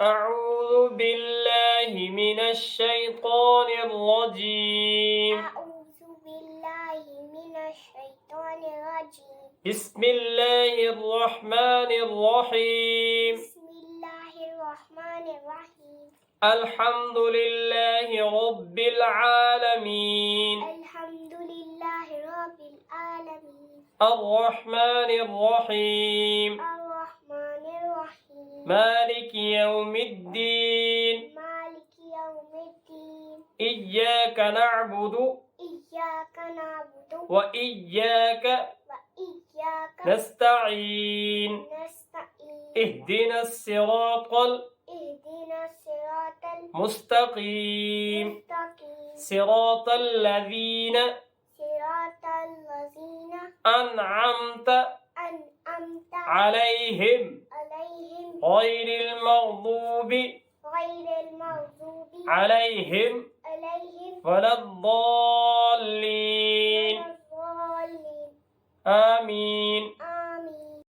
أعوذ بالله من الشيطان الرجيم. أعوذ بالله من الشيطان الرجيم. بسم الله الرحمن الرحيم. بسم الله الرحمن الرحيم. الحمد لله رب العالمين. الحمد لله رب العالمين. الرحمن الرحيم. الرحمن الرحيم. مالك يوم الدين. مالك يوم الدين. إياك نعبد إياك نعبد وإياك وإياك نستعين. نستعين. اهدنا الصراط اهدنا الصراط المستقيم. المستقيم. صراط الذين صراط الذين أنعمت أنعمت عليهم عليهم غير المغضوب غير المغضوب عليهم ولا الضالين. ولا الضالين. آمين.